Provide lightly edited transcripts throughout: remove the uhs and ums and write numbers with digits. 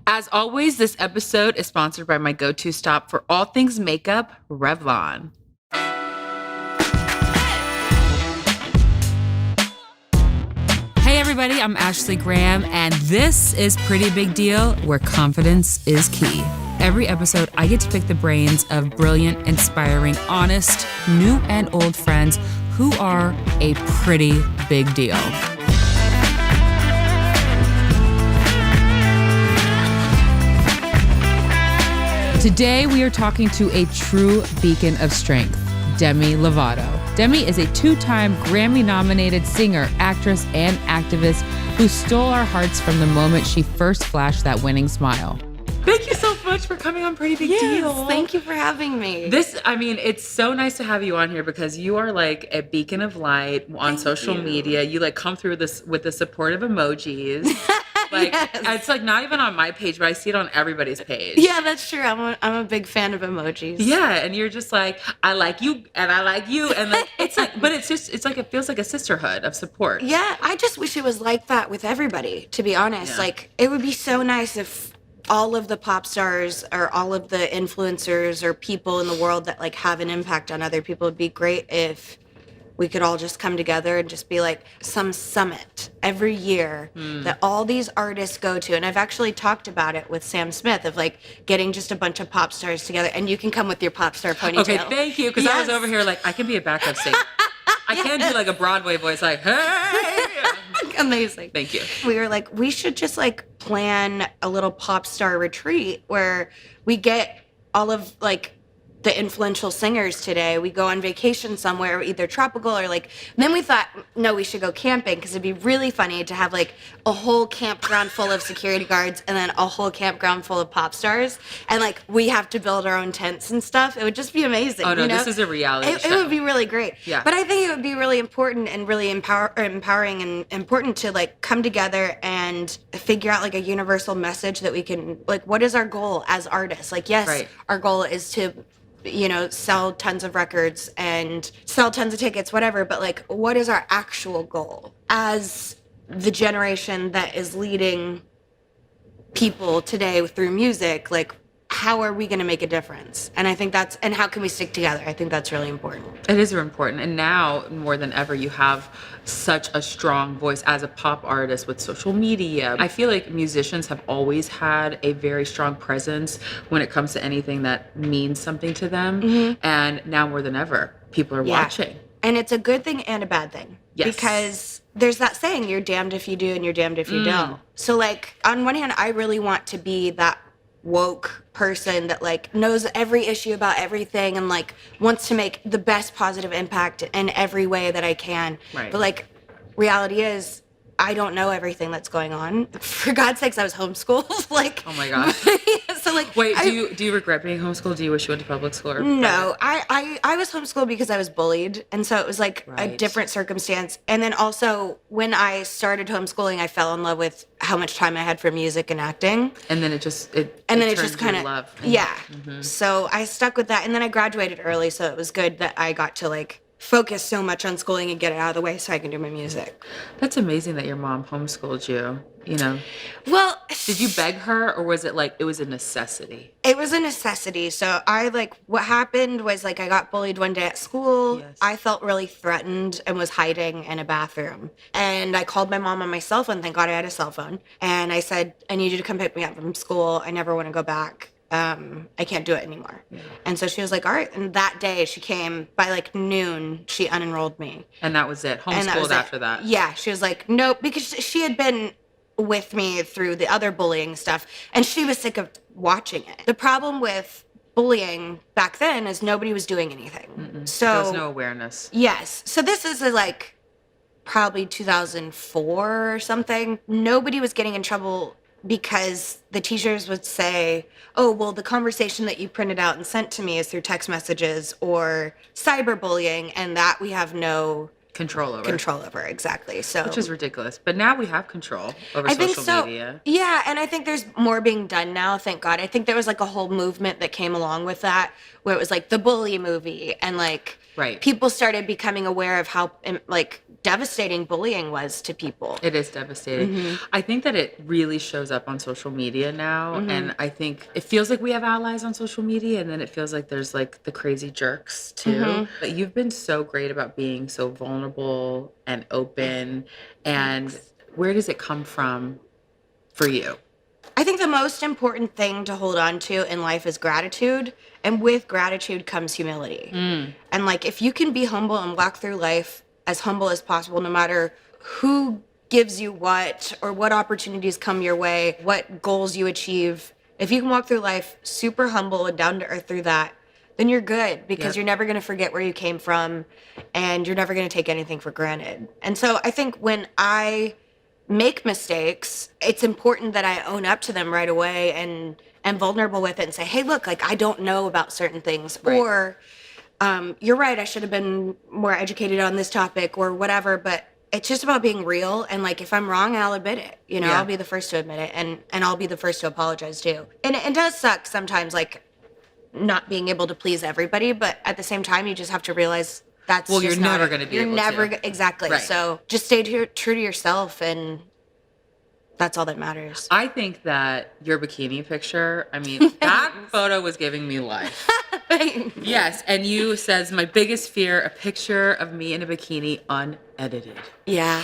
As always, this episode is sponsored by my go-to stop for all things makeup, Revlon. Hey everybody, I'm Ashley Graham, and this is Pretty Big Deal, where confidence is key. Every episode, I get to pick the brains of brilliant, inspiring, honest, new and old friends who are a pretty big deal. Today, we are talking to a true beacon of strength, Demi Lovato. Demi is a two-time Grammy-nominated singer, actress, and activist who stole our hearts from the moment she first flashed that winning smile. Thank you so much for coming on Pretty Big Deal. Thank you for having me. It's so nice to have you on here because you are like a beacon of light on social media. You like come through this with the supportive emojis. Like, yes. It's like not even on my page, but I see it on everybody's page. Yeah, that's true. I'm a big fan of emojis. Yeah, and you're just like, I like you and I like you, and like it's like, but it's like it feels like a sisterhood of support. Yeah, I just wish it was like that with everybody. To be honest, like it would be so nice if all of the pop stars or all of the influencers or people in the world that like have an impact on other people. It'd be great if we could all just come together and just be like some summit every year that all these artists go to. And I've actually talked about it with Sam Smith of like getting just a bunch of pop stars together, and you can come with your pop star ponytail. Okay, thank you. Because I was over here like, I can be a backup singer. I can't do like a Broadway voice like, hey. Amazing. Thank you. We were like, we should just like plan a little pop star retreat where we get all of like the influential singers today. We go on vacation somewhere, either tropical or like, then we thought, no, we should go camping because it'd be really funny to have like a whole campground full of security guards and then a whole campground full of pop stars. And like, we have to build our own tents and stuff. It would just be amazing. Oh no, you know? This is a reality show. It would be really great. Yeah. But I think it would be really important and really empowering and important to like come together and figure out like a universal message that we can, like, what is our goal as artists? Like, yes, Our goal is to, you know, sell tons of records and sell tons of tickets, whatever. But like, what is our actual goal as the generation that is leading people today through music? Like, how are we going to make a difference? And I think and how can we stick together? I think that's really important. It is important. And now more than ever, you have such a strong voice as a pop artist with social media. I feel like musicians have always had a very strong presence when it comes to anything that means something to them. Mm-hmm. And now more than ever, people are watching. And it's a good thing and a bad thing. Yes. Because there's that saying, you're damned if you do and you're damned if you don't. So like, on one hand, I really want to be that woke person that like knows every issue about everything and like wants to make the best positive impact in every way that I can. Right. But like, reality is I don't know everything that's going on. For God's sakes, I was homeschooled. Like, oh my gosh. So like, wait, do you regret being homeschooled? Do you wish you went to public school? Or no, I was homeschooled because I was bullied, and so it was like a different circumstance. And then also when I started homeschooling, I fell in love with how much time I had for music and acting. And then it just kind of love. Yeah. Mm-hmm. So I stuck with that, and then I graduated early, so it was good that I got to like focus so much on schooling and get it out of the way so I can do my music. That's amazing that your mom homeschooled you, you know. Well, did you beg her, or was it like it was a necessity? It was a necessity. So what happened was like I got bullied one day at school. Yes. I felt really threatened and was hiding in a bathroom. And I called my mom on my cell phone. Thank God I had a cell phone. And I said, I need you to come pick me up from school. I never want to go back. I can't do it anymore. Yeah. And so she was like, all right. And that day she came by like noon, she unenrolled me. And that was it. Homeschooled after that. Yeah. She was like, nope, because she had been with me through the other bullying stuff and she was sick of watching it. The problem with bullying back then is nobody was doing anything. Mm-mm. So there was no awareness. Yes. So this is like probably 2004 or something. Nobody was getting in trouble because the teachers would say, oh, well, the conversation that you printed out and sent to me is through text messages or cyberbullying, and that we have no control over. Control over, exactly. So, which is ridiculous. But now we have control over media. Yeah, and I think there's more being done now, thank God. I think there was like a whole movement that came along with that, where it was like the bully movie, and like people started becoming aware of how like devastating bullying was to people. It is devastating. Mm-hmm. I think that it really shows up on social media now, and I think it feels like we have allies on social media, and then it feels like there's like the crazy jerks too. But you've been so great about being so vulnerable and open. And where does it come from for you? I think the most important thing to hold on to in life is gratitude. And with gratitude comes humility. And like, if you can be humble and walk through life as humble as possible, no matter who gives you what, or what opportunities come your way, what goals you achieve, if you can walk through life super humble and down to earth through that, then you're good, because you're never going to forget where you came from, and you're never going to take anything for granted. And so I think when I make mistakes, it's important that I own up to them right away and am vulnerable with it and say, hey, look, like, I don't know about certain things, or you're right, I should have been more educated on this topic, or whatever. But it's just about being real. And like, if I'm wrong, I'll admit it. You know, I'll be the first to admit it, and I'll be the first to apologize too. And it does suck sometimes, like, not being able to please everybody, but at the same time, you just have to realize that's you're never going to be able to. You're never, exactly. Right. So just stay true to yourself, and that's all that matters. I think that your bikini picture, I mean, that photo was giving me life. Yes, and you says, my biggest fear, a picture of me in a bikini unedited. Yeah.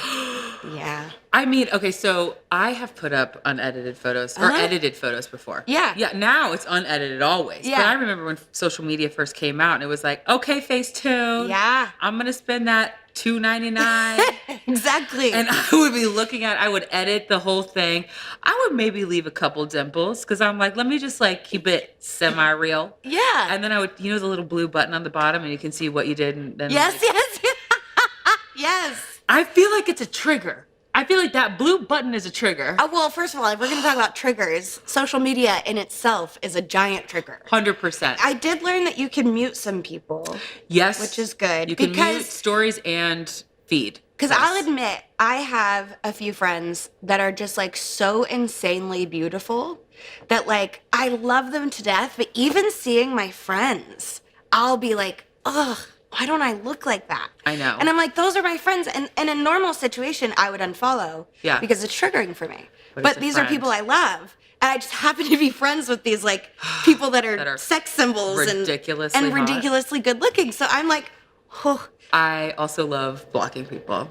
Yeah. I mean, okay, so I have put up unedited photos or edited photos before. Yeah. Yeah, now it's unedited always. Yeah. But I remember when social media first came out, and it was like, okay, Facetune. Yeah. I'm going to spend that $2.99. Exactly. And I would be I would edit the whole thing. I would maybe leave a couple dimples, because I'm like, let me just like keep it semi-real. Yeah. And then I would, the little blue button on the bottom, and you can see what you did. And then yes. Yes. I feel like it's a trigger. I feel like that blue button is a trigger. Well, first of all, if we're going to talk about triggers, social media in itself is a giant trigger. 100%. I did learn that you can mute some people. Yes. Which is good. You can mute stories and feed. Because I'll admit, I have a few friends that are just like so insanely beautiful that like, I love them to death. But even seeing my friends, I'll be like, ugh. Why don't I look like that? I know. And I'm like, those are my friends. And in a normal situation, I would unfollow. Yeah. Because it's triggering for me. But these are people I love. And I just happen to be friends with these like people that are sex symbols and ridiculously good looking. So I'm like, oh. I also love blocking people.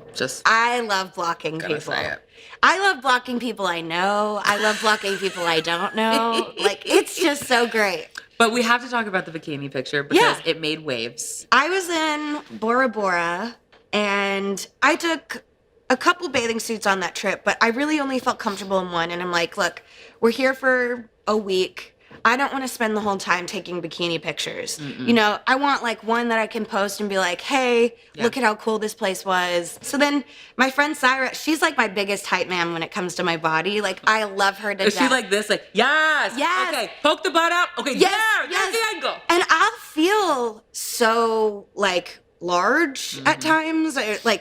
I love blocking people. Say it. I love blocking people I know. I love blocking people I don't know. Like, it's just so great. But we have to talk about the bikini picture, because it made waves. I was in Bora Bora, and I took a couple bathing suits on that trip, but I really only felt comfortable in one. And I'm like, look, we're here for a week. I don't want to spend the whole time taking bikini pictures. Mm-mm. I want like one that I can post and be like, hey, look at how cool this place was. So then my friend Syra, she's like my biggest hype man when it comes to my body. Like, I love her to death. Is she like this? Like, yes. Okay, poke the butt out. Okay, yes. There's the angle. And I'll feel so like large at times,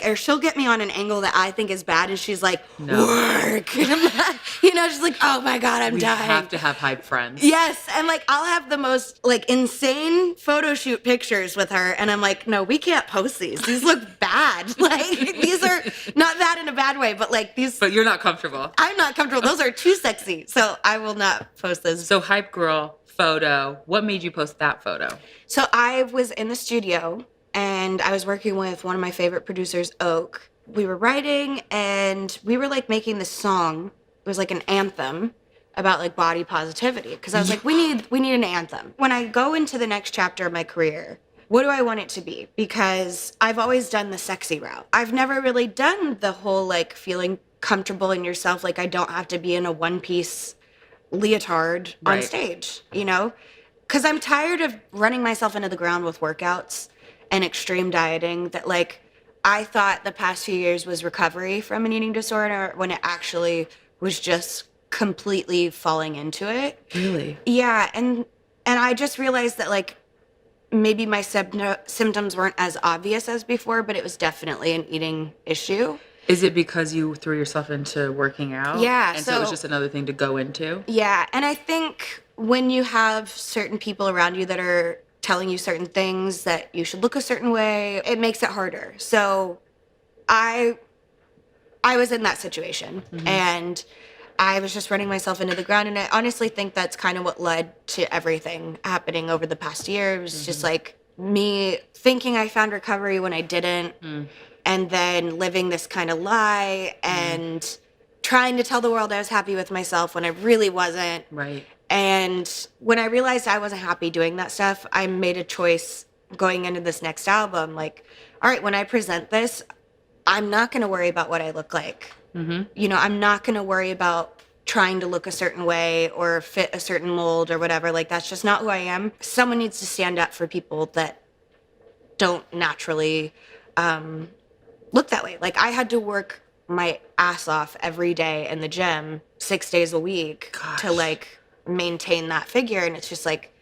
or she'll get me on an angle that I think is bad, and she's like, work. And I'm not, she's like, oh my God, I'm dying. We have to have hype friends. Yes, and like, I'll have the most like insane photo shoot pictures with her, and I'm like, no, we can't post these. These look bad. Like, these are not bad in a bad way, but like these. But you're not comfortable. I'm not comfortable. Those are too sexy, so I will not post those. So hype girl photo. What made you post that photo? So I was in the studio, and I was working with one of my favorite producers, Oak. We were writing, and we were like making this song. It was like an anthem about like body positivity, because I was like, we need an anthem. When I go into the next chapter of my career, what do I want it to be? Because I've always done the sexy route. I've never really done the whole like feeling comfortable in yourself, like I don't have to be in a one-piece leotard on stage, because I'm tired of running myself into the ground with workouts and extreme dieting that like I thought the past few years was recovery from an eating disorder, when it actually was just completely falling into it. Really? Yeah. And I just realized that like maybe my symptoms weren't as obvious as before, but it was definitely an eating issue. Is it because you threw yourself into working out? Yeah. And so it was just another thing to go into? Yeah. And I think when you have certain people around you that are telling you certain things that you should look a certain way, it makes it harder. So I was in that situation, and I was just running myself into the ground. And I honestly think that's kind of what led to everything happening over the past year. It was just like me thinking I found recovery when I didn't, and then living this kind of lie and trying to tell the world I was happy with myself when I really wasn't. Right. And when I realized I wasn't happy doing that stuff, I made a choice going into this next album. Like, all right, when I present this, I'm not going to worry about what I look like. You know, I'm not going to worry about trying to look a certain way or fit a certain mold or whatever. Like, that's just not who I am. Someone needs to stand up for people that don't naturally look that way. Like, I had to work my ass off every day in the gym 6 days a week to like maintain that figure. And it's just like,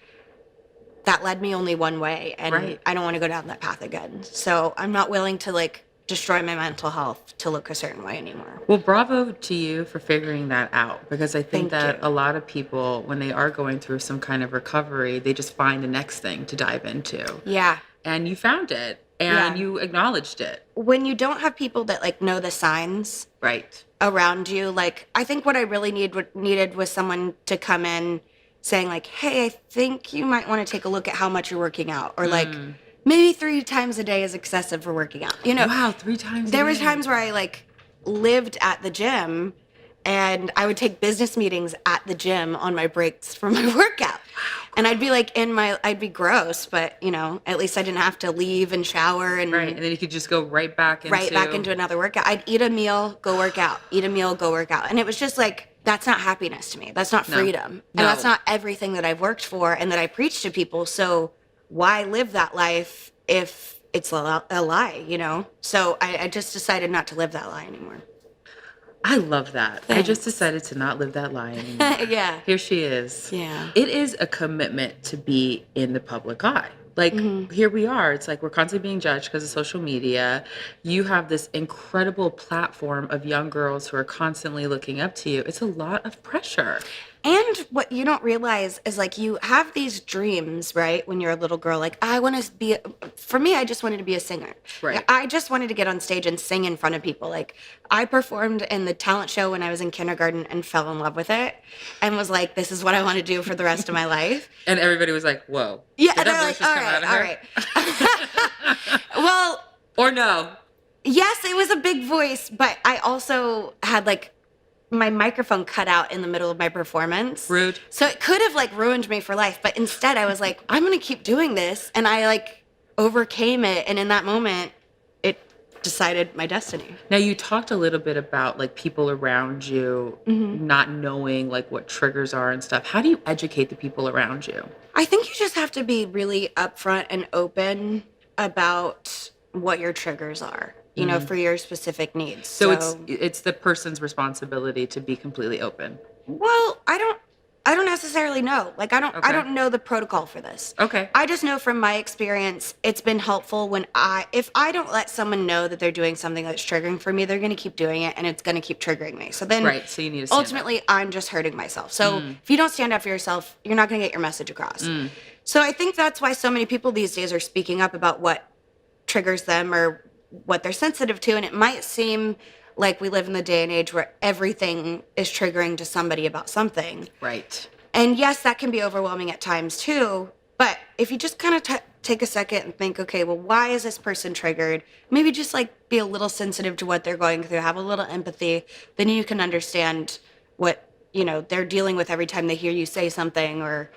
that led me only one way. And I don't want to go down that path again. So I'm not willing to like destroy my mental health to look a certain way anymore. Well, bravo to you for figuring that out, because I think that a lot of people, when they are going through some kind of recovery, they just find the next thing to dive into. Yeah. And you found it, and you acknowledged it. When you don't have people that like know the signs around you, like I think what I really needed was someone to come in saying like, hey, I think you might want to take a look at how much you're working out, or like maybe 3 times a day is excessive for working out. You know, wow, 3 times a there day. were times where I like lived at the gym, and I would take business meetings at the gym on my breaks for my workout. And I'd be like I'd be gross, but you know, at least I didn't have to leave and shower and and then you could just go right back into another workout. I'd eat a meal, go work out, eat a meal, go work out. And it was just like, that's not happiness to me. That's not freedom. And that's not everything that I've worked for and that I preach to people. So why live that life if it's a lie, you know? So I just decided not to live that lie anymore. I love that. Thanks. I just decided to not live that lie anymore. Yeah. Here she is. Yeah. It is a commitment to be in the public eye. Like, here we are. It's like we're constantly being judged because of social media. You have this incredible platform of young girls who are constantly looking up to you. It's a lot of pressure. And what you don't realize is like you have these dreams, right? When you're a little girl, like for me, I just wanted to be a singer. Right. I just wanted to get on stage and sing in front of people. Like I performed in the talent show when I was in kindergarten and fell in love with it and was like, this is what I want to do for the rest of my life. And everybody was like, whoa. Yeah. Did And that voice just come out of her? Well. Or no. Yes, it was a big voice, but I also had like my microphone cut out in the middle of my performance. Rude. So it could have like ruined me for life, but instead I was like, I'm going to keep doing this. And I like overcame it. And in that moment, it decided my destiny. Now you talked a little bit about like people around you not knowing like what triggers are and stuff. How do you educate the people around you? I think you just have to be really upfront and open about what your triggers are, you know, for your specific needs. So it's the person's responsibility to be completely open. Well, I don't necessarily know. Like I don't know the protocol for this. Okay. I just know from my experience, it's been helpful when if I don't let someone know that they're doing something that's triggering for me, they're going to keep doing it and it's going to keep triggering me. So then so you need to stand ultimately I'm just hurting myself. So if you don't stand up for yourself, you're not going to get your message across. So I think that's why so many people these days are speaking up about what triggers them or what they're sensitive to. And it might seem like we live in the day and age where everything is triggering to somebody about something. Right. And yes, that can be overwhelming at times too. But if you just kind of take a second and think, okay, well, why is this person triggered? Maybe just like be a little sensitive to what they're going through, have a little empathy. Then you can understand what, you know, they're dealing with every time they hear you say something or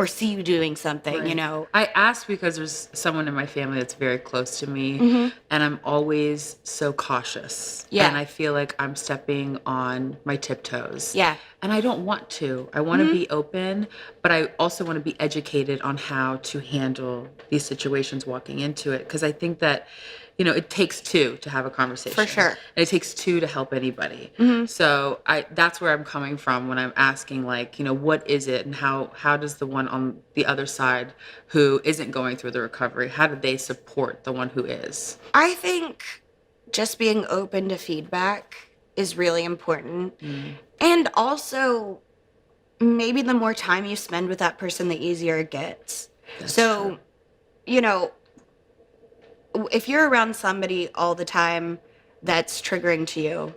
see you doing something, you know. I ask because there's someone in my family that's very close to me and I'm always so cautious. Yeah. And I feel like I'm stepping on my tiptoes. Yeah. And I don't want to. I want to be open, but I also want to be educated on how to handle these situations walking into it. Because I think that it takes two to have a conversation. For sure. And it takes two to help anybody. So that's where I'm coming from when I'm asking, like, what is it, and how does the one on the other side who isn't going through the recovery, how do they support the one who is? I think just being open to feedback is really important. And also, maybe the more time you spend with that person, the easier it gets. That's so, true. If you're around somebody all the time that's triggering to you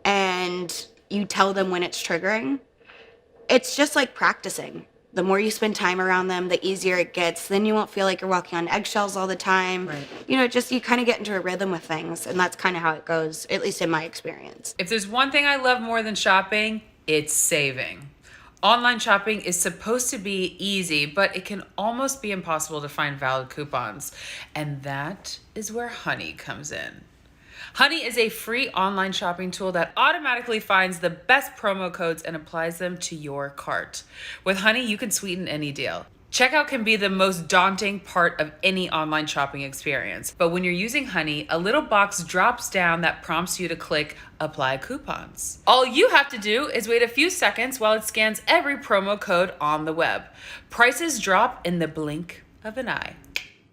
and you tell them when it's triggering, it's just like practicing. The more you spend time around them, the easier it gets. Then you won't feel like you're walking on eggshells all the time. Right. You kind of get into a rhythm with things. And that's kind of how it goes, at least in my experience. If there's one thing I love more than shopping, it's saving. Online shopping is supposed to be easy, but it can almost be impossible to find valid coupons. And that is where Honey comes in. Honey is a free online shopping tool that automatically finds the best promo codes and applies them to your cart. With Honey, you can sweeten any deal. Checkout can be the most daunting part of any online shopping experience. But when you're using Honey, a little box drops down that prompts you to click Apply Coupons. All you have to do is wait a few seconds while it scans every promo code on the web. Prices drop in the blink of an eye.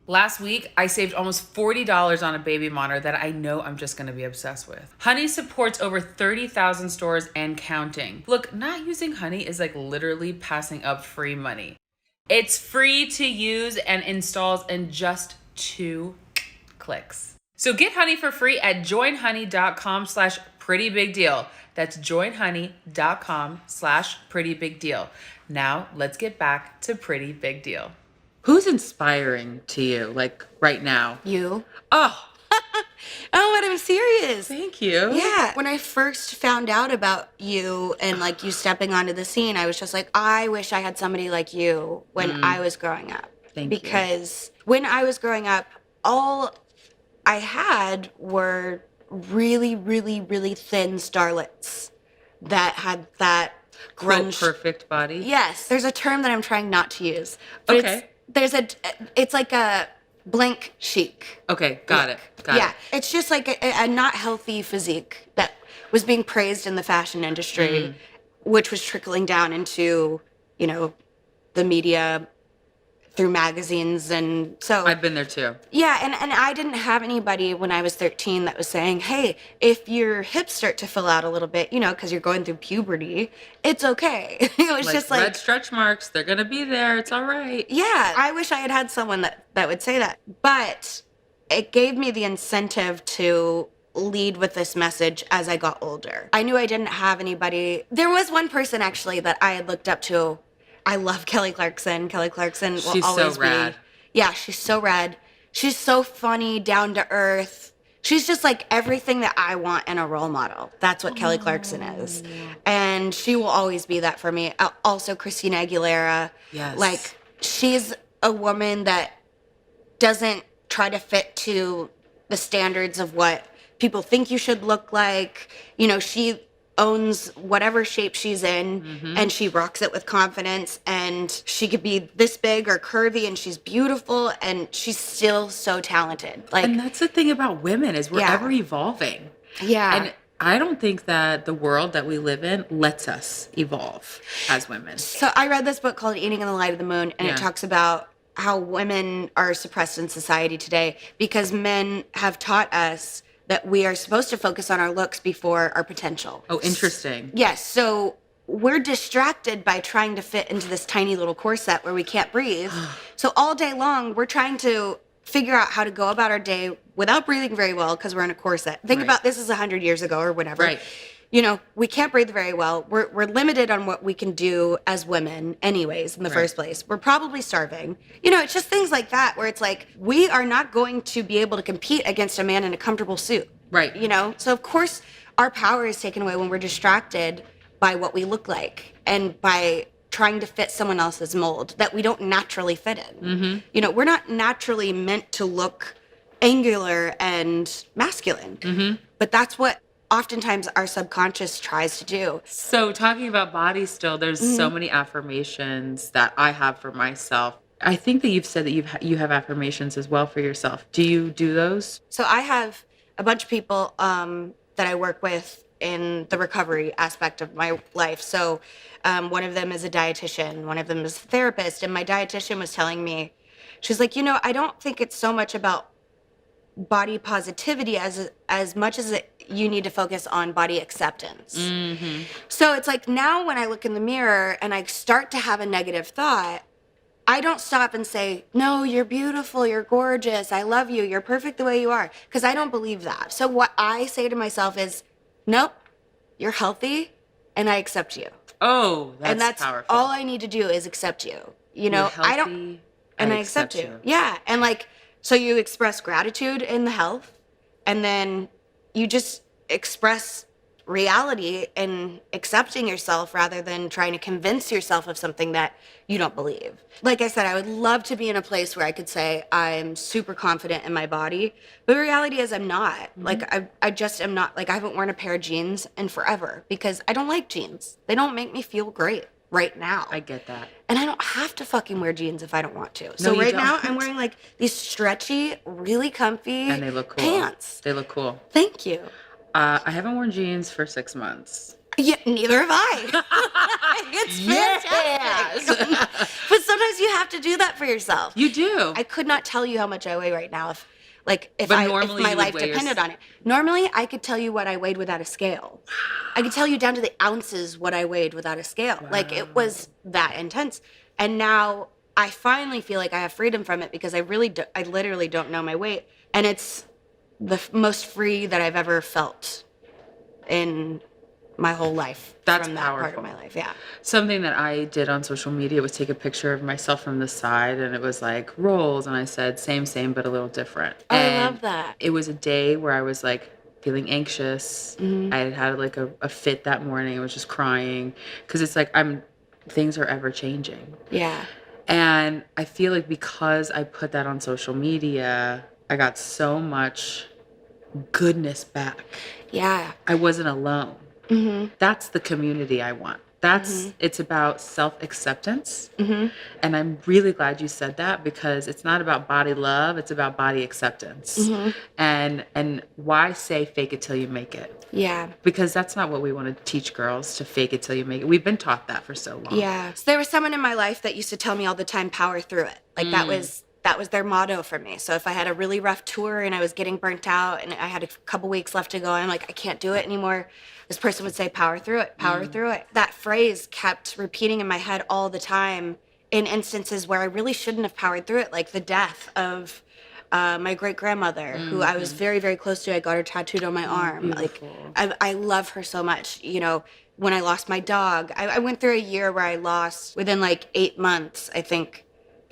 Last week, I saved almost $40 on a baby monitor that I know I'm just gonna be obsessed with. Honey supports over 30,000 stores and counting. Look, not using Honey is like literally passing up free money. It's free to use and installs in just 2 clicks. So get Honey for free at joinhoney.com/prettybigdeal. That's joinhoney.com/prettybigdeal. Now let's get back to Pretty Big Deal. Who's inspiring to you, like right now? You. Oh, Oh, but I'm serious. thank you. Yeah. When I first found out about you and like you stepping onto the scene, I was just like, I wish I had somebody like you when I was growing up. Thank you. Because when I was growing up, all I had were really, really, really thin starlets that had that Quote, grunge. perfect body. Yes. There's a term that I'm trying not to use. But Okay. It's like a blank chic. Okay, got it. Got Yeah, it. it's just like a not healthy physique that was being praised in the fashion industry, which was trickling down into, the media through magazines. And so I've been there too. yeah, and I didn't have anybody when I was 13 that was saying, hey, if your hips start to fill out a little bit, because you're going through puberty, it's okay. It was just like red stretch marks, they're gonna be there. It's all right. yeah, I wish I had had someone that would say that. But it gave me the incentive to lead with this message as I got older. I knew I didn't have anybody. There was one person actually that I had looked up to. I love Kelly Clarkson. Kelly Clarkson will She's always so rad. be. Yeah, she's so rad. She's so funny, down to earth. She's just like everything that I want in a role model. That's what Kelly Clarkson is. And she will always be that for me. Also, Christina Aguilera. Yes. Like, she's a woman that doesn't try to fit to the standards of what people think you should look like. She owns whatever shape she's in and she rocks it with confidence, and she could be this big or curvy and she's beautiful and she's still so talented. And that's the thing about women is we're ever evolving. Yeah. And I don't think that the world that we live in lets us evolve as women. So I read this book called Eating in the Light of the Moon, and it talks about how women are suppressed in society today because men have taught us that we are supposed to focus on our looks before our potential. Oh, interesting. Yes. So we're distracted by trying to fit into this tiny little corset where we can't breathe. So all day long, we're trying to figure out how to go about our day without breathing very well because we're in a corset. Think about this is 100 years ago or whatever. Right. We can't breathe very well. We're limited on what we can do as women anyways in the first place. We're probably starving. It's just things like that where it's like, we are not going to be able to compete against a man in a comfortable suit. Right. So of course our power is taken away when we're distracted by what we look like and by trying to fit someone else's mold that we don't naturally fit in. We're not naturally meant to look angular and masculine. But that's what oftentimes our subconscious tries to do. So talking about body still, there's so many affirmations that I have for myself. I think that you've said that you have affirmations as well for yourself. Do you do those? So I have a bunch of people that I work with in the recovery aspect of my life. So one of them is a dietitian, one of them is a therapist, and my dietitian was telling me, she's like, I don't think it's so much about body positivity as much as you need to focus on body acceptance. Mm-hmm. So it's like now when I look in the mirror and I start to have a negative thought, I don't stop and say, no, you're beautiful, you're gorgeous, I love you, you're perfect the way you are, because I don't believe that. So what I say to myself is, nope, you're healthy and I accept you. Oh, and that's powerful. all I need to do is accept you. You're healthy, I don't, and I accept you. Yeah. And like, so you express gratitude in the health, and then you just express reality and accepting yourself rather than trying to convince yourself of something that you don't believe. Like I said, I would love to be in a place where I could say I'm super confident in my body, but the reality is I'm not. Mm-hmm. Like I just am not. Like I haven't worn a pair of jeans in forever because I don't like jeans. They don't make me feel great right now. I get that. And I don't have to fucking wear jeans if I don't want to. So right now I'm wearing like these stretchy, really comfy and they look cool. Pants. They look cool. Thank you. I haven't worn jeans for 6 months. Yeah, neither have I. It's fantastic. Yes. But sometimes you have to do that for yourself. You do. I could not tell you how much I weigh right now if if my life depended on it. Normally, I could tell you what I weighed without a scale. I could tell you down to the ounces what I weighed without a scale. Wow. Like it was that intense. And now I finally feel like I have freedom from it because I literally don't know my weight. And it's the most free that I've ever felt in my whole life. That's from that powerful. Part of my life. Yeah. Something that I did on social media was take a picture of myself from the side, and it was like rolls, and I said same, but a little different. Oh, and I love that. It was a day where I was like feeling anxious. Mm-hmm. I had like a fit that morning. I was just crying because it's like things are ever changing. Yeah. And I feel like because I put that on social media, I got so much goodness back. Yeah. I wasn't alone. Mm-hmm. That's the community I want. It's about self-acceptance. Mm-hmm. And I'm really glad you said that because it's not about body love. It's about body acceptance. Mm-hmm. And why say fake it till you make it? Yeah. Because that's not what we want to teach girls, to fake it till you make it. We've been taught that for so long. Yeah. So there was someone in my life that used to tell me all the time, power through it. Like that was their motto for me. So if I had a really rough tour and I was getting burnt out and I had a couple weeks left to go, I'm like, I can't do it anymore. This person would say, power through it, power through it. That phrase kept repeating in my head all the time in instances where I really shouldn't have powered through it, like the death of my great-grandmother, who I was very, very close to. I got her tattooed on my arm. Beautiful. Like, I love her so much. When I lost my dog, I went through a year where I lost, within like 8 months, I think,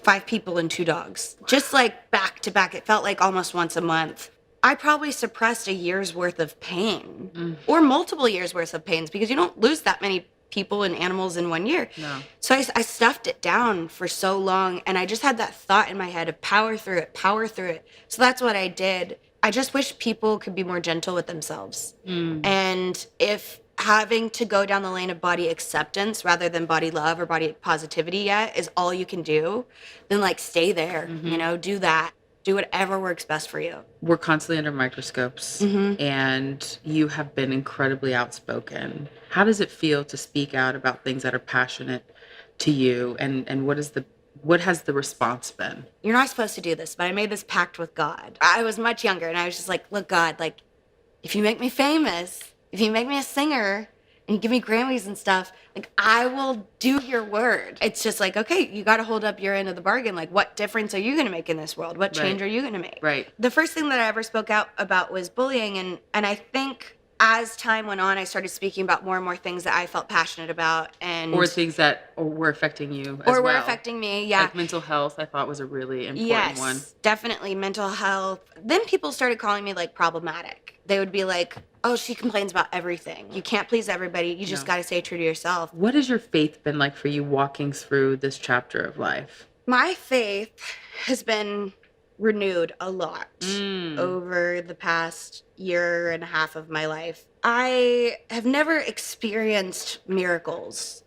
5 people and 2 dogs. Just like back to back. It felt like almost once a month. I probably suppressed a year's worth of pain or multiple years worth of pains because you don't lose that many people and animals in 1 year. No. So I stuffed it down for so long, and I just had that thought in my head of power through it, power through it. So that's what I did. I just wish people could be more gentle with themselves. And if having to go down the lane of body acceptance rather than body love or body positivity yet is all you can do, then like stay there, do that. Do whatever works best for you. We're constantly under microscopes, and you have been incredibly outspoken. How does it feel to speak out about things that are passionate to you, and what has the response been? You're not supposed to do this, but I made this pact with God. I was much younger, and I was just like, look, God, like, if you make me famous, if you make me a singer, and you give me Grammys and stuff, like, I will do your word. It's just like, okay, you got to hold up your end of the bargain. Like, what difference are you going to make in this world? What change are you going to make? Right. The first thing that I ever spoke out about was bullying. And I think as time went on, I started speaking about more and more things that I felt passionate about. Or things that were affecting you as well. Or were affecting me, yeah. Like mental health, I thought was a really important one. Yes, definitely mental health. Then people started calling me, like, problematic. They would be like, oh, she complains about everything. You can't please everybody. You just got to stay true to yourself. What has your faith been like for you walking through this chapter of life? My faith has been renewed a lot over the past year and a half of my life. I have never experienced miracles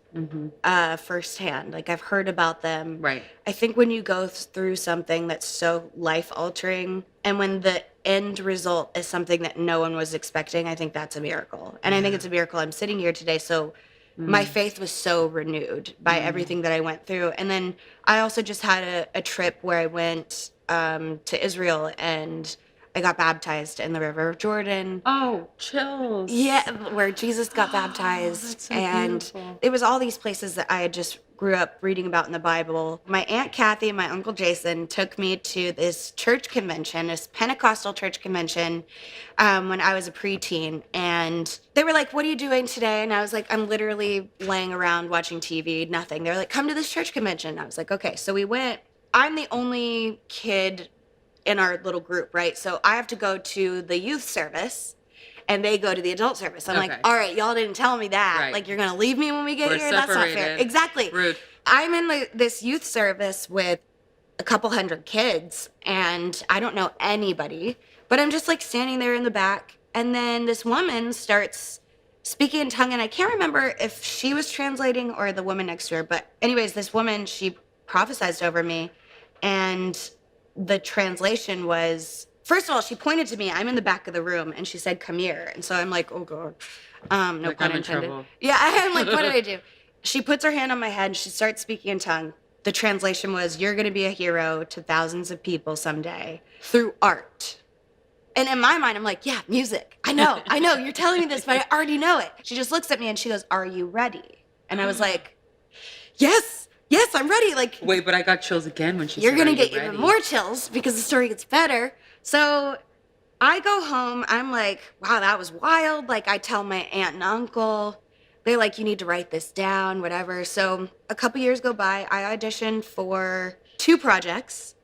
firsthand. Like, I've heard about them. Right. I think when you go through something that's so life altering, and when the end result is something that no one was expecting, I think that's a miracle. And I think it's a miracle I'm sitting here today. So my faith was so renewed by everything that I went through. And then I also just had a trip where I went to Israel, and I got baptized in the River of Jordan. Oh, chills. Yeah, where Jesus got baptized. That's so and beautiful. it was all these places that I had just grew up reading about in the Bible. My Aunt Kathy and my Uncle Jason took me to this church convention, this Pentecostal church convention, when I was a preteen. And they were like, "What are you doing today?" And I was like, "I'm literally laying around watching TV, nothing." They were like, "Come to this church convention." I was like, "Okay." So we went. I'm the only kid in our little group, right? So I have to go to the youth service, and they go to the adult service. I'm like, all right, y'all didn't tell me that. Right. Like, you're going to leave me when we get We're here? That's not fair. separated. Exactly. Rude. I'm in this youth service with a couple hundred kids, and I don't know anybody, but I'm just like standing there in the back. And then this woman starts speaking in tongue, and I can't remember if she was translating or the woman next to her. But anyways, this woman, she prophesied over me, and the translation was, first of all, she pointed to me. I'm in the back of the room, and she said, "Come here." And so I'm like, oh God, no Like, pun I'm in intended. trouble. Yeah, I'm like, what did I do? She puts her hand on my head, and she starts speaking in tongue. The translation was, "You're going to be a hero to thousands of people someday through art." And in my mind, I'm like, yeah, music. I know. You're telling me this, but I already know it. She just looks at me and she goes, "Are you ready?" And I was like, yes, I'm ready. Like, Wait, but I got chills again when she you're said, going to "Are you get ready?" even more chills because the story gets better. So I go home. I'm like, wow, that was wild. Like, I tell my aunt and uncle. They're like, "You need to write this down," whatever. So a couple years go by. I auditioned for 2 projects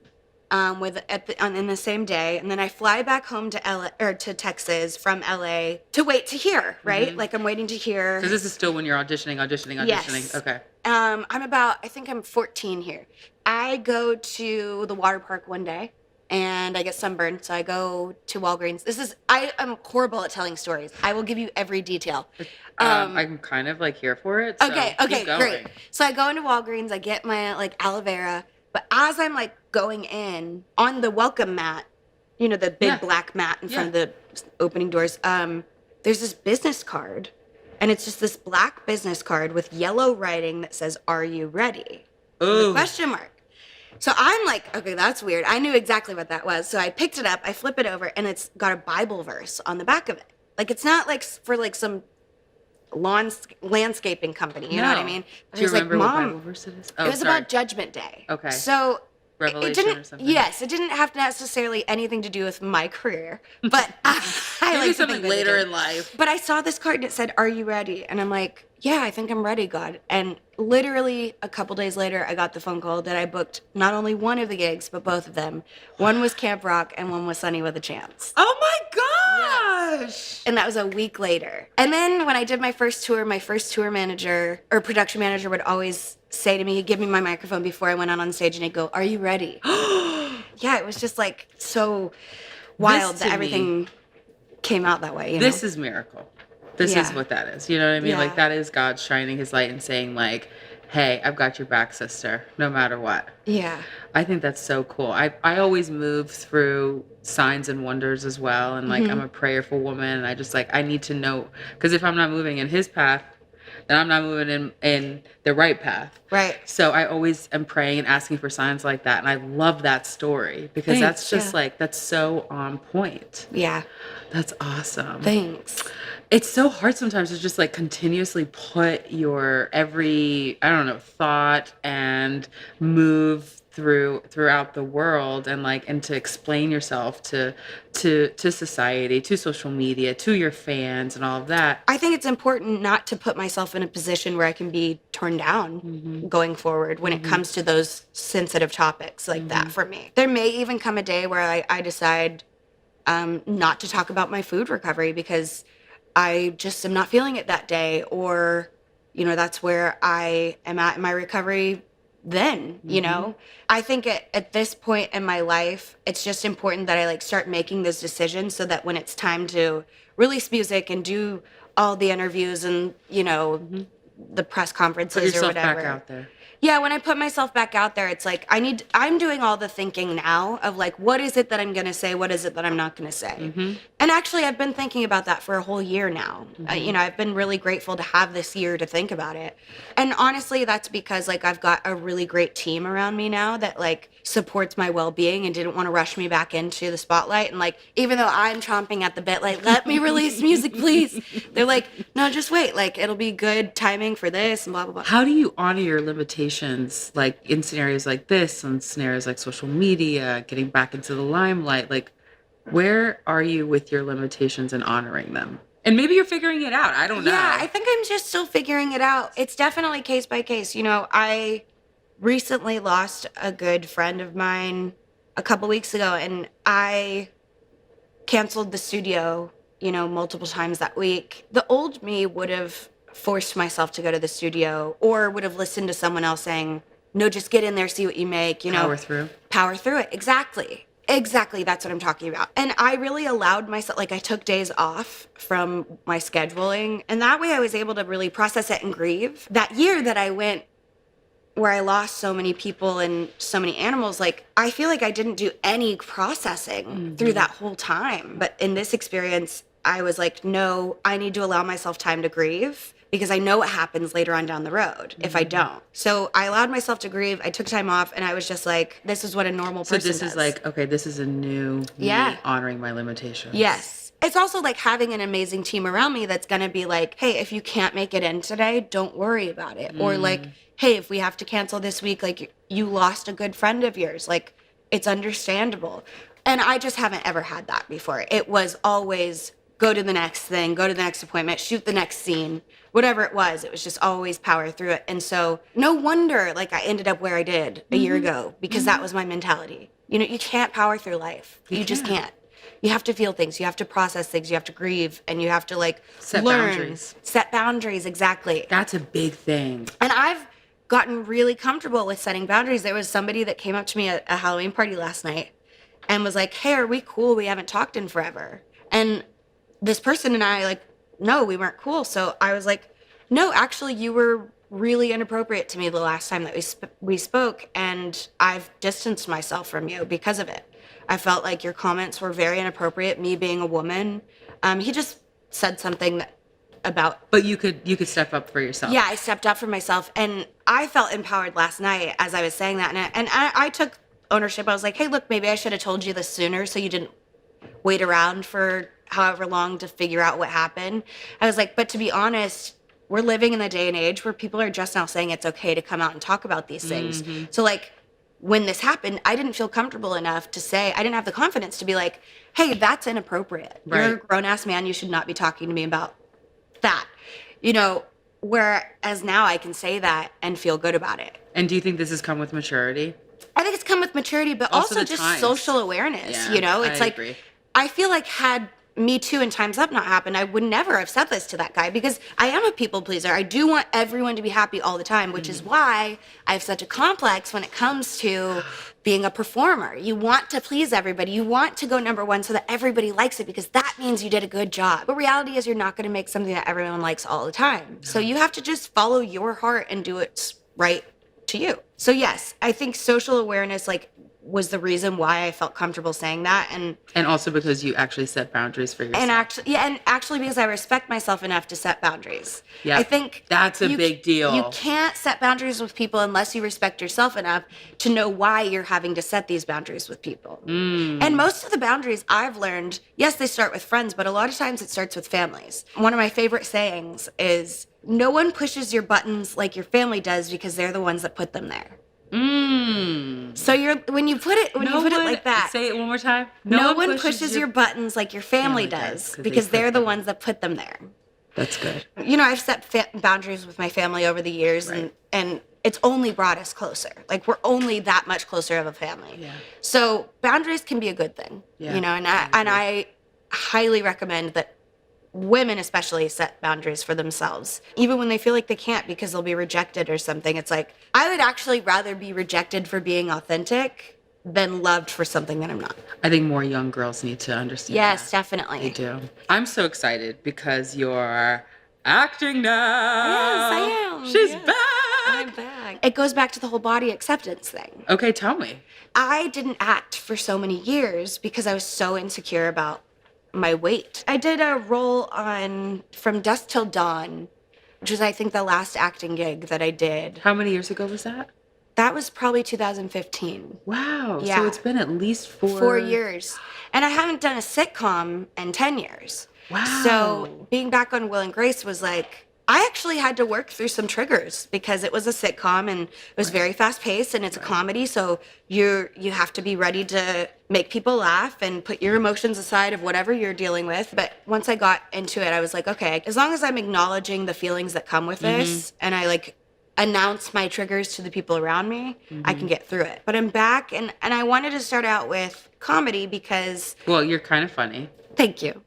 in the same day, and then I fly back home to LA or to Texas from LA to wait to hear. Right, like I'm waiting to hear. Because this is still when you're auditioning. Yes. Okay. I think I'm 14 here. I go to the water park one day, and I get sunburned, so I go to Walgreens. I am horrible at telling stories. I will give you every detail. I'm kind of like here for it. So Okay, keep going. great. So I go into Walgreens, I get my like aloe vera, but as I'm like going in on the welcome mat, you know, the big black mat in front of the opening doors, there's this business card, and it's just this black business card with yellow writing that says, "Are you ready?" With a question mark. So I'm like, okay, that's weird. I knew exactly what that was. So I picked it up, I flip it over, and it's got a Bible verse on the back of it. Like, it's not like for like some landscaping company, you know what I mean? Do you remember what Bible verse it is? Oh, it was about Judgment Day. Okay. So Revelation it didn't, or something. Yes, it didn't have necessarily anything to do with my career, but I Maybe like to something think that it later did. in life. But I saw this card and it said, "Are you ready?" And I'm like, yeah, I think I'm ready, God. And literally a couple days later, I got the phone call that I booked not only one of the gigs, but both of them. One was Camp Rock and one was Sunny with a Chance. Oh my gosh! And that was a week later. And then when I did my first tour manager or production manager would always say to me, he'd give me my microphone before I went out on stage, and he'd go, "Are you ready?" Yeah, it was just like so wild that everything came out that way. You know? This is miracle. This is what that is. You know what I mean? Yeah. Like, that is God shining his light and saying, like, "Hey, I've got your back, sister, no matter what." Yeah. I think that's so cool. I always move through signs and wonders as well. And, like, I'm a prayerful woman. And I just, like, I need to know. Because if I'm not moving in his path, then I'm not moving in the right path. Right. So I always am praying and asking for signs like that. And I love that story because that's just, like, that's so on point. Yeah. That's awesome. Thanks. It's so hard sometimes to just like continuously put your every, I don't know, thought and move throughout the world and to explain yourself to society, to social media, to your fans and all of that. I think it's important not to put myself in a position where I can be torn down going forward when it comes to those sensitive topics like that for me. There may even come a day where I decide not to talk about my food recovery because I just am not feeling it that day, or, you know, that's where I am at in my recovery then, you know? I think at this point in my life, it's just important that I like start making those decisions so that when it's time to release music and do all the interviews and, you know, the press conferences or whatever. Back out there. Yeah, when I put myself back out there, it's like I'm doing all the thinking now of like, what is it that I'm going to say? What is it that I'm not going to say? And actually, I've been thinking about that for a whole year now. You know, I've been really grateful to have this year to think about it. And honestly, that's because like I've got a really great team around me now that like supports my well-being and didn't want to rush me back into the spotlight. And like, even though I'm chomping at the bit, like, let me release music, please. They're like, no, just wait. Like, it'll be good timing for this and blah, blah, blah. How do you honor your limitations, like in scenarios like this, and scenarios like social media, getting back into the limelight? Like, where are you with your limitations and honoring them? And maybe you're figuring it out. I don't know. Yeah, I think I'm just still figuring it out. It's definitely case by case. You know, I recently lost a good friend of mine a couple weeks ago, and I canceled the studio, you know, multiple times that week. The old me would have forced myself to go to the studio or would have listened to someone else saying, no, just get in there, see what you make, you know. Power through it. Exactly. That's what I'm talking about. And I really allowed myself, like I took days off from my scheduling. And that way I was able to really process it and grieve. That year that I went where I lost so many people and so many animals, like I feel like I didn't do any processing through that whole time. But in this experience, I was like, no, I need to allow myself time to grieve because I know what happens later on down the road if I don't. So I allowed myself to grieve. I took time off and I was just like, this is what a normal person does. So this is like, okay, this is a new me honoring my limitations. Yes. It's also like having an amazing team around me that's going to be like, hey, if you can't make it in today, don't worry about it. Or like, hey, if we have to cancel this week, like you lost a good friend of yours, like it's understandable. And I just haven't ever had that before. It was always go to the next thing, go to the next appointment, shoot the next scene, whatever it was just always power through it. And so no wonder like I ended up where I did a year ago because that was my mentality. You know, you can't power through life. You just can't. You have to feel things. You have to process things. You have to grieve, and you have to like set learn. Boundaries. Set boundaries. Exactly. That's a big thing. And I've gotten really comfortable with setting boundaries. There was somebody that came up to me at a Halloween party last night and was like, hey, are we cool? We haven't talked in forever. And this person and I like, no, we weren't cool. So I was like, no, actually you were really inappropriate to me the last time that we spoke. And I've distanced myself from you because of it. I felt like your comments were very inappropriate, me being a woman. He just said something about... But you could step up for yourself. Yeah, I stepped up for myself. And I felt empowered last night as I was saying that. And I took ownership. I was like, hey, look, maybe I should have told you this sooner so you didn't wait around for however long to figure out what happened. I was like, but to be honest, we're living in a day and age where people are just now saying it's okay to come out and talk about these things. So like... when this happened, I didn't feel comfortable enough to say, I didn't have the confidence to be like, hey, that's inappropriate. Right. You're a grown-ass man. You should not be talking to me about that. You know, whereas now I can say that and feel good about it. And do you think this has come with maturity? I think it's come with maturity, but also just social awareness. Yeah, you know, it's I agree. I feel like had Me Too and Time's Up not happened, I would never have said this to that guy because I am a people pleaser. I do want everyone to be happy all the time, which is why I have such a complex when it comes to being a performer. You want to please everybody. You want to go number one so that everybody likes it because that means you did a good job. But reality is you're not going to make something that everyone likes all the time. So you have to just follow your heart and do what's right to you. So yes, I think social awareness like was the reason why I felt comfortable saying that. And also because you actually set boundaries for yourself. And actually because I respect myself enough to set boundaries. Yeah. I think that's a big deal. You can't set boundaries with people unless you respect yourself enough to know why you're having to set these boundaries with people. And most of the boundaries I've learned, yes, they start with friends, but a lot of times it starts with families. One of my favorite sayings is, no one pushes your buttons like your family does because they're the ones that put them there. So when you put it like that. Say it one more time. No one pushes your buttons like your family does because they're the ones that put them there. That's good. You know, I've set boundaries with my family over the years, and it's only brought us closer. Like we're only that much closer of a family. Yeah. So boundaries can be a good thing. Yeah, you know, and I highly recommend that women especially set boundaries for themselves, even when they feel like they can't because they'll be rejected or something. It's like, I would actually rather be rejected for being authentic than loved for something that I'm not. I think more young girls need to understand Yes, that. definitely. They do. I'm so excited because you're acting now. Yes, I am. She's back. I'm back. It goes back to the whole body acceptance thing. Okay, tell me. I didn't act for so many years because I was so insecure about my weight. I did a role on From Dusk Till Dawn, which was, I think, the last acting gig that I did. How many years ago was that? That was probably 2015. Wow. Yeah. So it's been at least 4 years. And I haven't done a sitcom in 10 years. Wow. So being back on Will and Grace was like, I actually had to work through some triggers because it was a sitcom and it was very fast paced and it's a comedy. So you have to be ready to make people laugh and put your emotions aside of whatever you're dealing with. But once I got into it, I was like, okay, as long as I'm acknowledging the feelings that come with this and I like announce my triggers to the people around me, I can get through it. But I'm back and I wanted to start out with comedy because... Well, you're kind of funny. Thank you.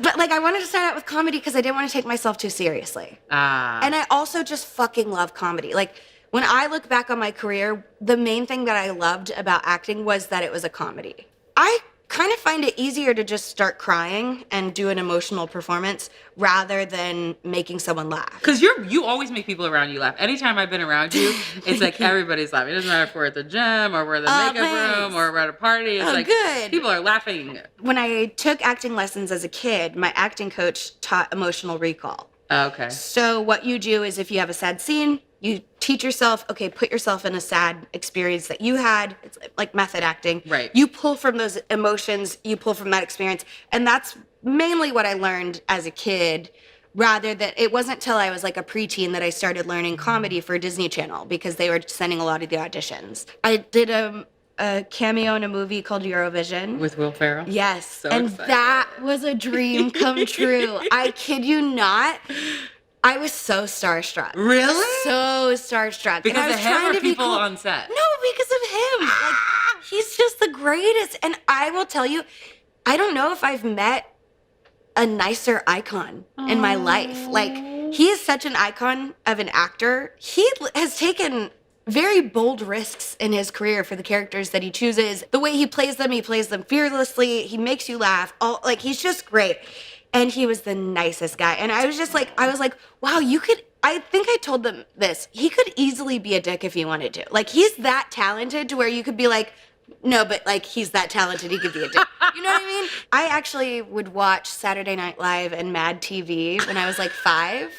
But, like, I wanted to start out with comedy because I didn't want to take myself too seriously. And I also just fucking love comedy. Like, when I look back on my career, the main thing that I loved about acting was that it was a comedy. I kind of find it easier to just start crying and do an emotional performance rather than making someone laugh. Because you always make people around you laugh. Anytime I've been around you, it's like everybody's laughing. It doesn't matter if we're at the gym or we're in the makeup room or we're at a party. It's like good. People are laughing. When I took acting lessons as a kid, my acting coach taught emotional recall. Okay. So what you do is if you have a sad scene, you teach yourself, okay, put yourself in a sad experience that you had. It's like method acting. Right. You pull from those emotions, you pull from that experience. And that's mainly what I learned as a kid, rather than, it wasn't till I was like a preteen that I started learning comedy for Disney Channel because they were sending a lot of the auditions. I did a cameo in a movie called Eurovision. With Will Ferrell? Yes. So and excited. that was a dream come true. I kid you not. I was so starstruck. Really? So starstruck. Because and I was of him trying or to be people cool. on set? No, because of him. Like, he's just the greatest. And I will tell you, I don't know if I've met a nicer icon in my life. Like, he is such an icon of an actor. He has taken very bold risks in his career for the characters that he chooses. The way he plays them fearlessly. He makes you laugh. He's just great. And he was the nicest guy. And I was like, wow, I think I told them this. He could easily be a dick if he wanted to. Like, he's that talented to where you could be like, no, but like, he's that talented, he could be a dick. You know what I mean? I actually would watch Saturday Night Live and Mad TV when I was like 5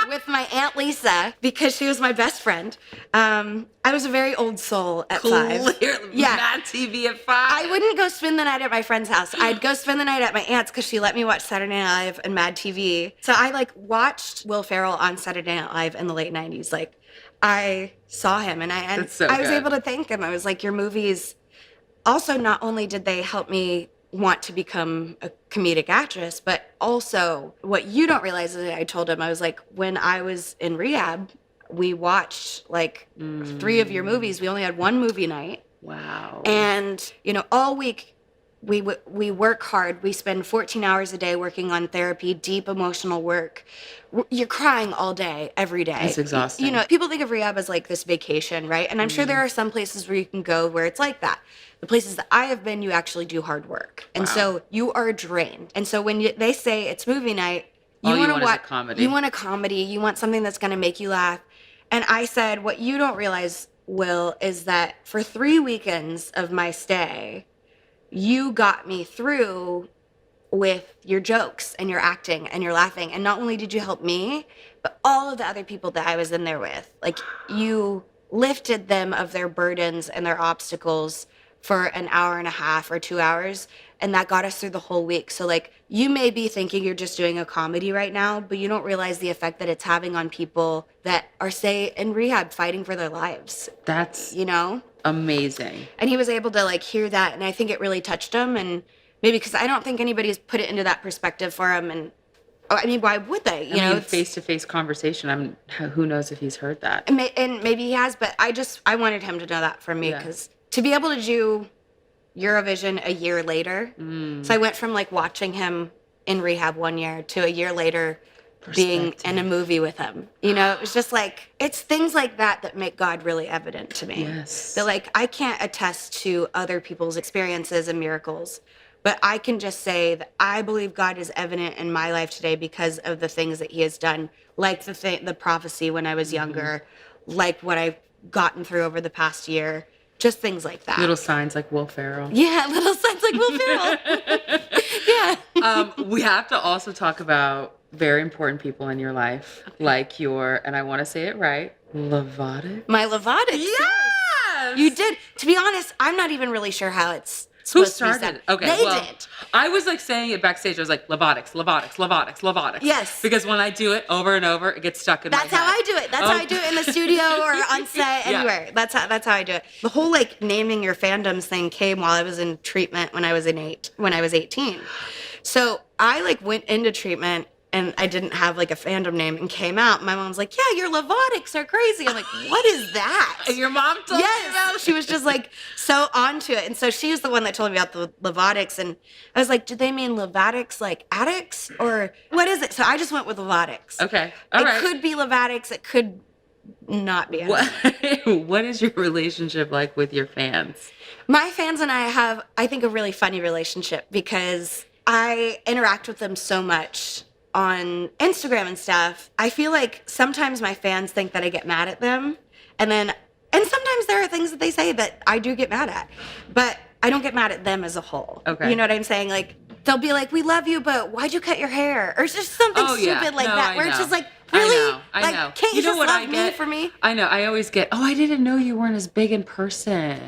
with my Aunt Lisa because she was my best friend. I was a very old soul at 5. Yeah. Mad TV at 5. I wouldn't go spend the night at my friend's house. I'd go spend the night at my aunt's because she let me watch Saturday Night Live and Mad TV. So I like watched Will Ferrell on Saturday Night Live in the late 90s. Like, I saw him and I was able to thank him. I was like, your movies... Also, not only did they help me want to become a comedic actress, but also what you don't realize is I told him, I was like, when I was in rehab, we watched like 3 of your movies. We only had 1 movie night. Wow. And, all week we work hard. We spend 14 hours a day working on therapy, deep emotional work. You're crying all day, every day. It's exhausting. People think of rehab as like this vacation, right? And I'm sure there are some places where you can go where it's like that. The places that I have been, you actually do hard work. And so you are drained. And so when they say it's movie night, you want to watch comedy. You want a comedy. You want something that's going to make you laugh. And I said, what you don't realize, Will, is that for 3 weekends of my stay, you got me through with your jokes and your acting and your laughing. And not only did you help me, but all of the other people that I was in there with. Like, you lifted them of their burdens and their obstacles for an hour and a half or 2 hours. And that got us through the whole week. So, like, you may be thinking you're just doing a comedy right now, but you don't realize the effect that it's having on people that are, say, in rehab fighting for their lives. That's... amazing. And he was able to, like, hear that. And I think it really touched him. And maybe because I don't think anybody's put it into that perspective for him. And, I mean, why would they? You know, face-to-face conversation. Who knows if he's heard that. And maybe he has, but I wanted him to know that from me because... To be able to do Eurovision a year later. So I went from like watching him in rehab 1 year to a year later being in a movie with him. You know, it was just like, it's things like that that make God really evident to me. Yes. That like, I can't attest to other people's experiences and miracles, but I can just say that I believe God is evident in my life today because of the things that he has done, like the prophecy when I was younger, like what I've gotten through over the past year, just things like that. Little signs like Will Ferrell. Yeah, little signs like Will Ferrell. Yeah. We have to also talk about very important people in your life, like your, and I want to say it right, Lovato. My Lovato. Yes! You did. To be honest, I'm not even really sure how it's Who supposed to be started? said. Okay, They well, did. I was like saying it backstage. I was like, Lovotics, Lovotics, Lovotics, Lovotics. Yes. Because when I do it over and over, it gets stuck in That's my head. how I do it. That's how I do it in the studio or on set, Yeah. anywhere. That's how I do it. The whole like naming your fandoms thing came while I was in treatment when I was 18. So I like went into treatment and I didn't have like a fandom name and came out. My mom's like, yeah, your Lovotics are crazy. I'm like, what is that? And your mom told me about Yes, it? she was just like so onto it. And so she was the one that told me about the Lovotics. And I was like, do they mean Lovatics like addicts or what is it? So I just went with Lovotics. Okay, all right. It could be Lovatics. It could not be. What is your relationship like with your fans? My fans and I have, I think, a really funny relationship because I interact with them so much on Instagram and stuff. I feel like sometimes my fans think that I get mad at them. And sometimes there are things that they say that I do get mad at. But I don't get mad at them as a whole. Okay. You know what I'm saying? Like, they'll be like, we love you, but why'd you cut your hair? Or just something stupid like that. Where it's just like, really? I know. Can't you just what love I me get? for me? I know. I always get, I didn't know you weren't as big in person.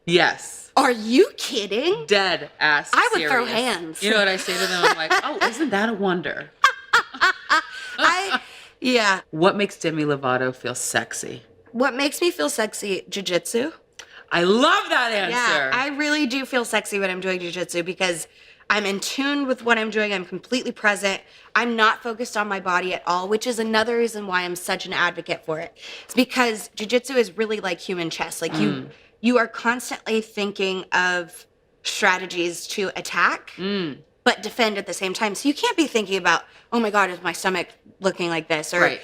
Yes. Are you kidding? Dead ass I would serious. throw hands. You know what I say to them? I'm like, oh, isn't that a wonder? Yeah. What makes Demi Lovato feel sexy? What makes me feel sexy? Jiu-jitsu. I love that answer. Yeah, I really do feel sexy when I'm doing jiu-jitsu because I'm in tune with what I'm doing. I'm completely present. I'm not focused on my body at all, which is another reason why I'm such an advocate for it. It's because jiu-jitsu is really like human chess. Like you are constantly thinking of strategies to attack, but defend at the same time. So you can't be thinking about, oh my God, is my stomach looking like this? Or, Right.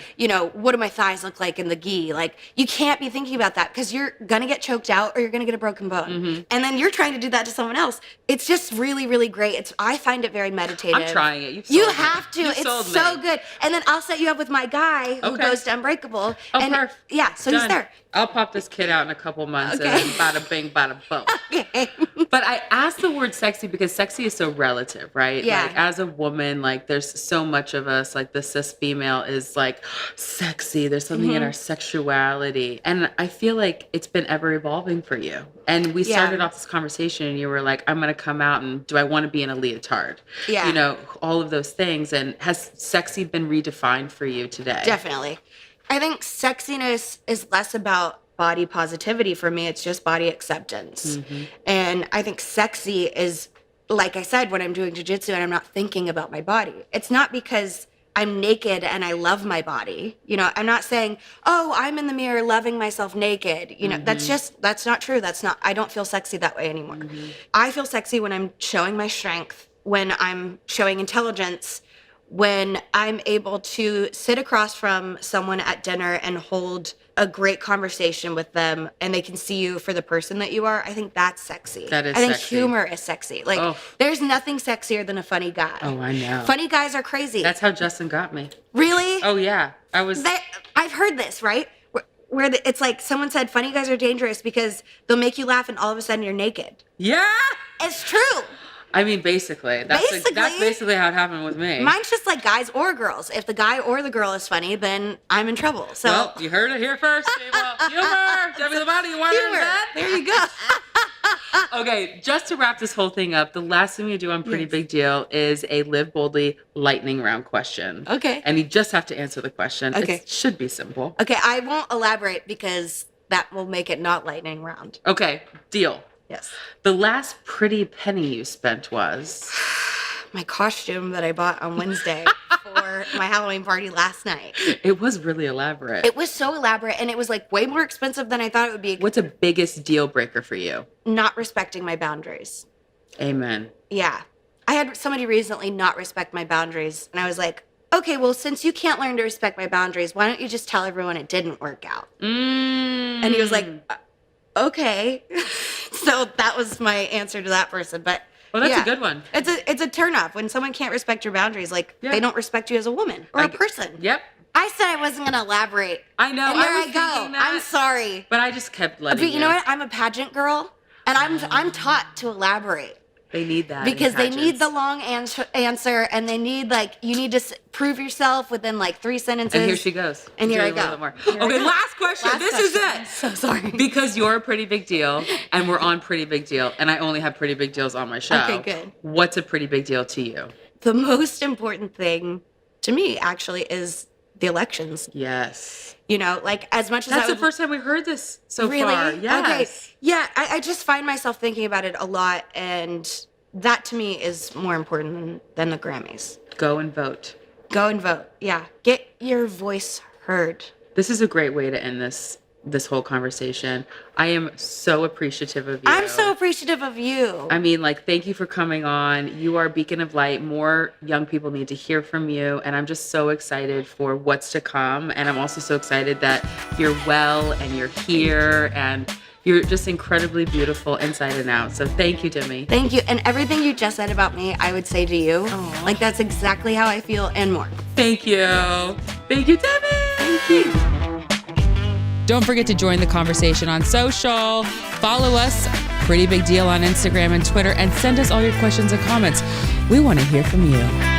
What do my thighs look like in the gi? Like, you can't be thinking about that because you're going to get choked out or you're going to get a broken bone. And then you're trying to do that to someone else. It's just really, really great. I find it very meditative. I'm trying it. You have to. You It's sold so me. good. And then I'll set you up with my guy who Okay. goes to Unbreakable. Oh, and perfect. yeah, so he's Done. there. I'll pop this kid out in a couple months Okay. and then bada bing, bada boom. Okay. But I asked the word sexy because sexy is so relative, right? Yeah. Like as a woman, like there's so much of us, like the cis female is like sexy. There's something in our sexuality. And I feel like it's been ever evolving for you. And we started off this conversation and you were like, I'm going to come out and do I want to be in a leotard? Yeah. All of those things. And has sexy been redefined for you today? Definitely. I think sexiness is less about body positivity for me. It's just body acceptance. And I think sexy is, like I said, when I'm doing jiu-jitsu and I'm not thinking about my body. It's not because I'm naked and I love my body. I'm not saying, oh, I'm in the mirror loving myself naked. That's not true. I don't feel sexy that way anymore. I feel sexy when I'm showing my strength, when I'm showing intelligence, when I'm able to sit across from someone at dinner and hold a great conversation with them and they can see you for the person that you are. I think that's sexy. That is I think sexy. humor is sexy. Like, there's nothing sexier than a funny guy. Oh, I know. Funny guys are crazy. That's how Justin got me. Really? Oh, yeah. I've heard this, right? Where it's like someone said funny guys are dangerous because they'll make you laugh and all of a sudden you're naked. Yeah. It's true. I mean, basically. That's basically how it happened with me. Mine's just like guys or girls. If the guy or the girl is funny, then I'm in trouble. So Well, you heard it here first, people. Humor. Demi Lovato, you want to hear that? There you go. Okay, just to wrap this whole thing up, the last thing we do on Pretty Big Deal is a Live Boldly lightning round question. Okay. And you just have to answer the question. Okay. It should be simple. Okay, I won't elaborate because that will make it not lightning round. Okay, deal. Yes. The last pretty penny you spent was? My costume that I bought on Wednesday for my Halloween party last night. It was really elaborate. It was so elaborate and it was like way more expensive than I thought it would be. What's a biggest deal breaker for you? Not respecting my boundaries. Amen. Yeah. I had somebody recently not respect my boundaries, and I was like, okay, well, since you can't learn to respect my boundaries, why don't you just tell everyone it didn't work out? And he was like, okay. So that was my answer to that person. But well, that's a good one. It's a turnoff when someone can't respect your boundaries. Like they don't respect you as a woman or a person. Yep. I said I wasn't going to elaborate. I know. And there I go. I'm sorry. But I just kept letting But you know what? I'm a pageant girl, and I'm taught to elaborate. They need that because they need the long answer, and they need you need to prove yourself within 3 sentences. And here she goes. And here I go. Okay, last question. This is it. So sorry. Because you're a pretty big deal, and we're on Pretty Big Deal, and I only have pretty big deals on my show. Okay, good. What's a pretty big deal to you? The most important thing to me, actually, is the elections. Yes. As much as that's the first time we heard this so really? far. Yes. Okay. Yeah, I just find myself thinking about it a lot, and that to me is more important than the Grammys. Go and vote. Go and vote. Yeah. Get your voice heard. This is a great way to end this whole conversation. I am so appreciative of you. I'm so appreciative of you. I mean, thank you for coming on. You are a beacon of light. More young people need to hear from you. And I'm just so excited for what's to come. And I'm also so excited that you're well and you're here and you're just incredibly beautiful inside and out. So thank you, Demi. Thank you. And everything you just said about me, I would say to you. Aww. That's exactly how I feel and more. Thank you. Thank you, Demi. Thank you. Don't forget to join the conversation on social. Follow us, Pretty Big Deal, on Instagram and Twitter, and send us all your questions and comments. We want to hear from you.